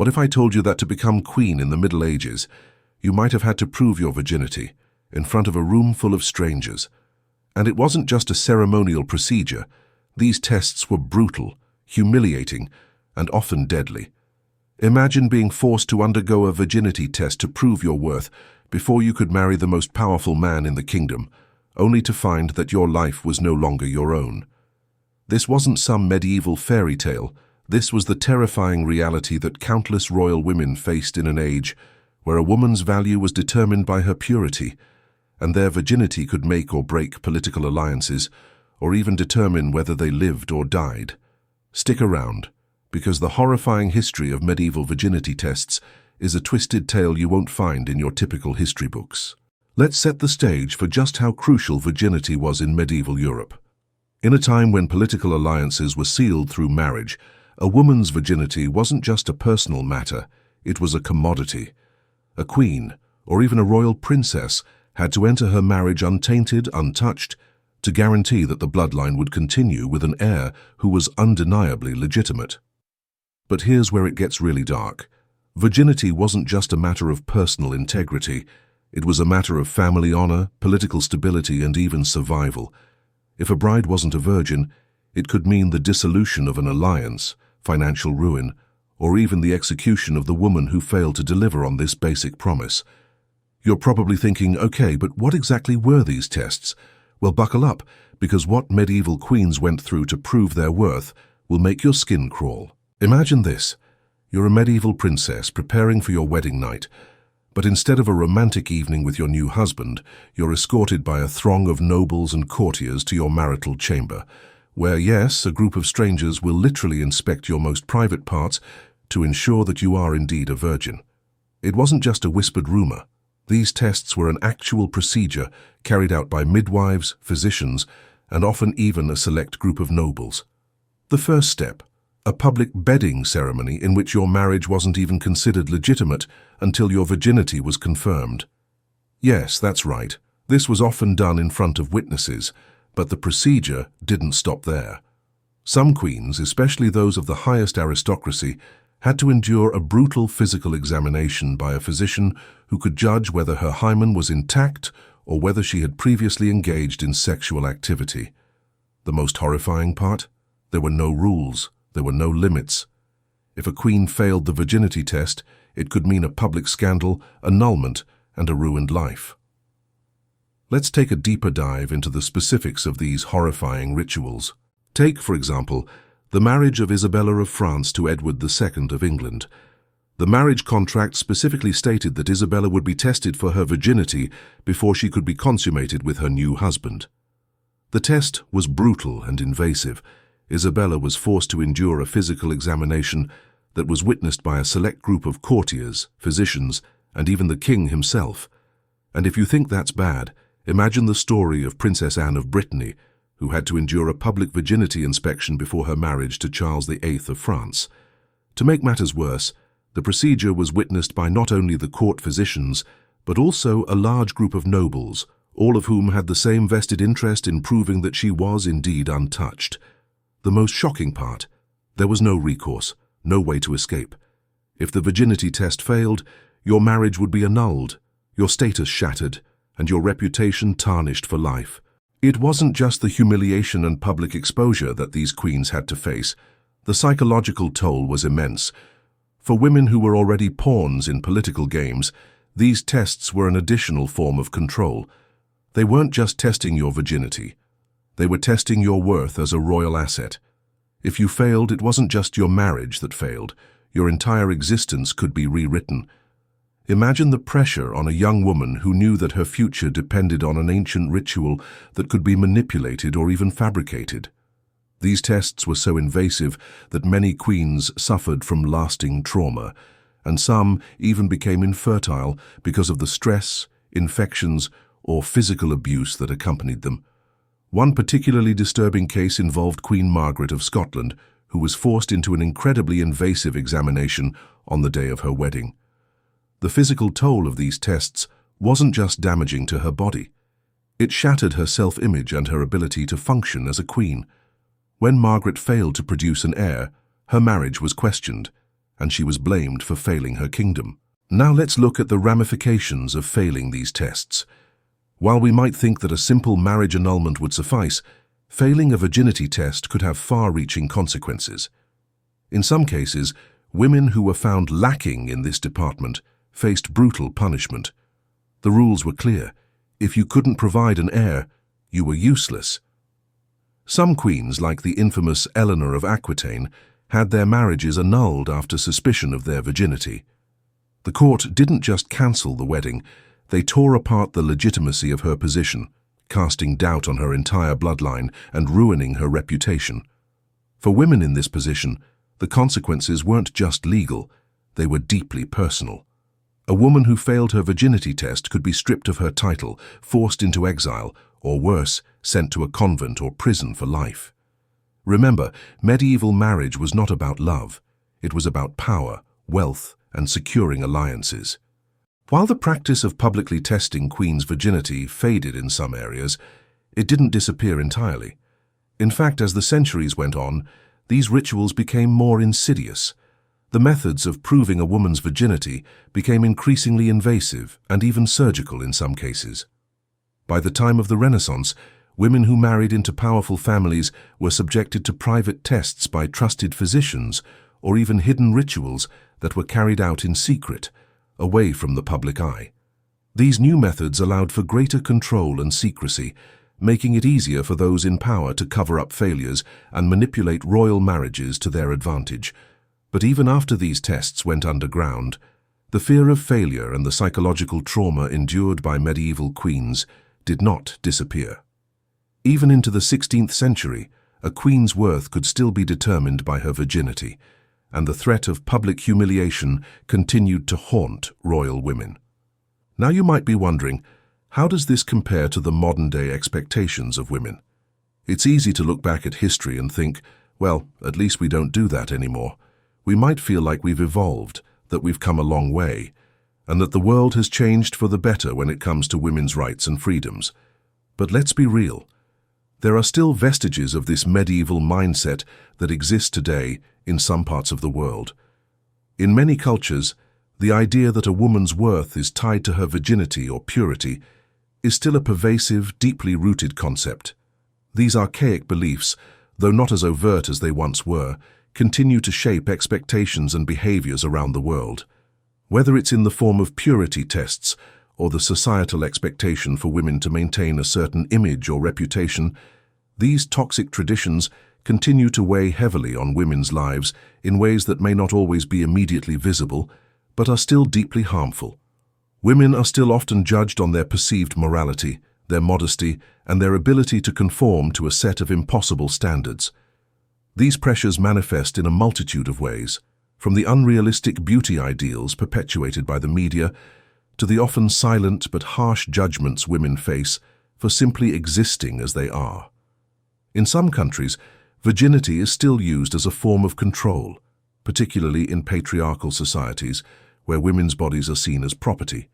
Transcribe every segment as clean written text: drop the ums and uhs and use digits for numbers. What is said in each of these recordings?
What if I told you that to become queen in the Middle Ages, you might have had to prove your virginity in front of a room full of strangers? And it wasn't just a ceremonial procedure. These tests were brutal, humiliating, and often deadly. Imagine being forced to undergo a virginity test to prove your worth before you could marry the most powerful man in the kingdom, only to find that your life was no longer your own. This wasn't some medieval fairy tale. This was the terrifying reality that countless royal women faced in an age where a woman's value was determined by her purity, and their virginity could make or break political alliances, or even determine whether they lived or died. Stick around, because the horrifying history of medieval virginity tests is a twisted tale you won't find in your typical history books. Let's set the stage for just how crucial virginity was in medieval Europe. In a time when political alliances were sealed through marriage, a woman's virginity wasn't just a personal matter, it was a commodity. A queen, or even a royal princess, had to enter her marriage untainted, untouched, to guarantee that the bloodline would continue with an heir who was undeniably legitimate. But here's where it gets really dark. Virginity wasn't just a matter of personal integrity. It was a matter of family honor, political stability, and even survival. If a bride wasn't a virgin, it could mean the dissolution of an alliance, financial ruin, or even the execution of the woman who failed to deliver on this basic promise. You're probably thinking, okay, but what exactly were these tests? Well, buckle up, because what medieval queens went through to prove their worth will make your skin crawl. Imagine this. You're a medieval princess preparing for your wedding night, but instead of a romantic evening with your new husband, you're escorted by a throng of nobles and courtiers to your marital chamber, where, yes, a group of strangers will literally inspect your most private parts to ensure that you are indeed a virgin. It wasn't just a whispered rumor. These tests were an actual procedure carried out by midwives, physicians, and often even a select group of nobles. The first step, a public bedding ceremony in which your marriage wasn't even considered legitimate until your virginity was confirmed. Yes, that's right. This was often done in front of witnesses, but the procedure didn't stop there. Some queens, especially those of the highest aristocracy, had to endure a brutal physical examination by a physician who could judge whether her hymen was intact or whether she had previously engaged in sexual activity. The most horrifying part? There were no rules. There were no limits. If a queen failed the virginity test, it could mean a public scandal, annulment, and a ruined life. Let's take a deeper dive into the specifics of these horrifying rituals. Take, for example, the marriage of Isabella of France to Edward II of England. The marriage contract specifically stated that Isabella would be tested for her virginity before she could be consummated with her new husband. The test was brutal and invasive. Isabella was forced to endure a physical examination that was witnessed by a select group of courtiers, physicians, and even the king himself. And if you think that's bad, imagine the story of Princess Anne of Brittany, who had to endure a public virginity inspection before her marriage to Charles VIII of France. To make matters worse, the procedure was witnessed by not only the court physicians, but also a large group of nobles, all of whom had the same vested interest in proving that she was indeed untouched. The most shocking part, there was no recourse, no way to escape. If the virginity test failed, your marriage would be annulled, your status shattered, and your reputation tarnished for life. It wasn't just the humiliation and public exposure that these queens had to face. The psychological toll was immense. For women who were already pawns in political games, these tests were an additional form of control. They weren't just testing your virginity. They were testing your worth as a royal asset. If you failed, it wasn't just your marriage that failed. Your entire existence could be rewritten. Imagine the pressure on a young woman who knew that her future depended on an ancient ritual that could be manipulated or even fabricated. These tests were so invasive that many queens suffered from lasting trauma, and some even became infertile because of the stress, infections, or physical abuse that accompanied them. One particularly disturbing case involved Queen Margaret of Scotland, who was forced into an incredibly invasive examination on the day of her wedding. The physical toll of these tests wasn't just damaging to her body. It shattered her self-image and her ability to function as a queen. When Margaret failed to produce an heir, her marriage was questioned. and she was blamed for failing her kingdom. Now let's look at the ramifications of failing these tests. While we might think that a simple marriage annulment would suffice, failing a virginity test could have far-reaching consequences. In some cases, women who were found lacking in this department faced brutal punishment. The rules were clear. If you couldn't provide an heir, you were useless. Some queens, like the infamous Eleanor of Aquitaine, had their marriages annulled after suspicion of their virginity. The court didn't just cancel the wedding, they tore apart the legitimacy of her position, casting doubt on her entire bloodline and ruining her reputation. For women in this position, the consequences weren't just legal, they were deeply personal. A woman who failed her virginity test could be stripped of her title, forced into exile, or worse, sent to a convent or prison for life. Remember, medieval marriage was not about love. It was about power, wealth, and securing alliances. While the practice of publicly testing queens' virginity faded in some areas, it didn't disappear entirely. In fact, as the centuries went on, these rituals became more insidious. The methods of proving a woman's virginity became increasingly invasive and even surgical in some cases. By the time of the Renaissance, women who married into powerful families were subjected to private tests by trusted physicians or even hidden rituals that were carried out in secret, away from the public eye. These new methods allowed for greater control and secrecy, making it easier for those in power to cover up failures and manipulate royal marriages to their advantage. But even after these tests went underground, the fear of failure and the psychological trauma endured by medieval queens did not disappear. Even into the 16th century, a queen's worth could still be determined by her virginity, and the threat of public humiliation continued to haunt royal women. Now you might be wondering, how does this compare to the modern-day expectations of women? It's easy to look back at history and think, well, at least we don't do that anymore. We might feel like we've evolved, that we've come a long way, and that the world has changed for the better when it comes to women's rights and freedoms. But let's be real. There are still vestiges of this medieval mindset that exist today in some parts of the world. In many cultures, the idea that a woman's worth is tied to her virginity or purity is still a pervasive, deeply rooted concept. These archaic beliefs, though not as overt as they once were, continue to shape expectations and behaviors around the world. Whether it's in the form of purity tests or the societal expectation for women to maintain a certain image or reputation, these toxic traditions continue to weigh heavily on women's lives in ways that may not always be immediately visible, but are still deeply harmful. Women are still often judged on their perceived morality, their modesty, and their ability to conform to a set of impossible standards. These pressures manifest in a multitude of ways, from the unrealistic beauty ideals perpetuated by the media to the often silent but harsh judgments women face for simply existing as they are. In some countries, virginity is still used as a form of control, particularly in patriarchal societies where women's bodies are seen as property.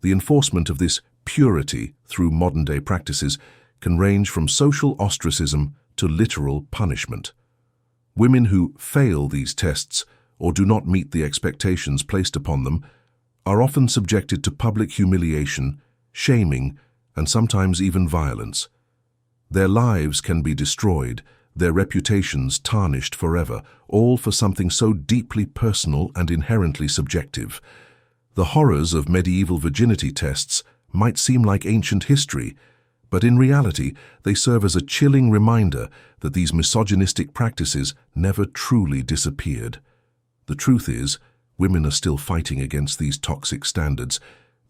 The enforcement of this purity through modern-day practices can range from social ostracism to literal punishment. Women who fail these tests or do not meet the expectations placed upon them are often subjected to public humiliation, shaming, and sometimes even violence. Their lives can be destroyed, their reputations tarnished forever, all for something so deeply personal and inherently subjective. The horrors of medieval virginity tests might seem like ancient history, but in reality, they serve as a chilling reminder that these misogynistic practices never truly disappeared. The truth is, women are still fighting against these toxic standards,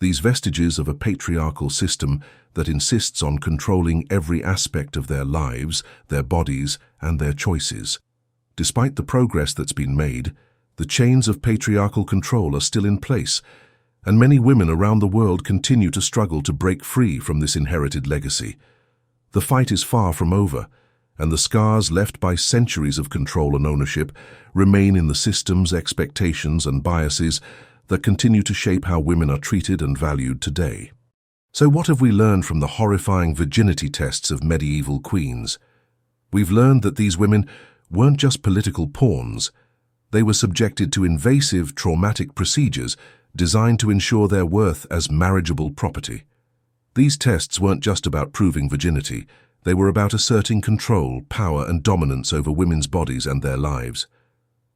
these vestiges of a patriarchal system that insists on controlling every aspect of their lives, their bodies, and their choices. Despite the progress that's been made, the chains of patriarchal control are still in place, and many women around the world continue to struggle to break free from this inherited legacy. The fight is far from over, and the scars left by centuries of control and ownership remain in the systems, expectations, and biases that continue to shape how women are treated and valued today. So what have we learned from the horrifying virginity tests of medieval queens? We've learned that these women weren't just political pawns. They were subjected to invasive, traumatic procedures designed to ensure their worth as marriageable property. These tests weren't just about proving virginity, they were about asserting control, power, and dominance over women's bodies and their lives.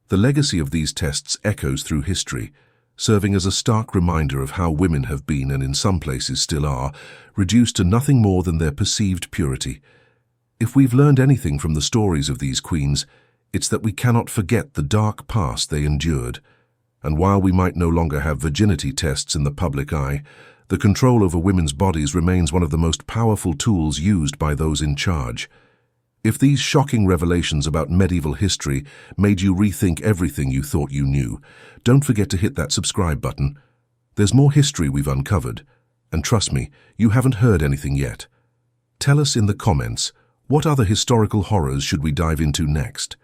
The legacy of these tests echoes through history, serving as a stark reminder of how women have been, and in some places still are, reduced to nothing more than their perceived purity. If we've learned anything from the stories of these queens, it's that we cannot forget the dark past they endured. And while we might no longer have virginity tests in the public eye, the control over women's bodies remains one of the most powerful tools used by those in charge. If these shocking revelations about medieval history made you rethink everything you thought you knew, don't forget to hit that subscribe button. There's more history we've uncovered, and trust me, you haven't heard anything yet. Tell us in the comments, what other historical horrors should we dive into next?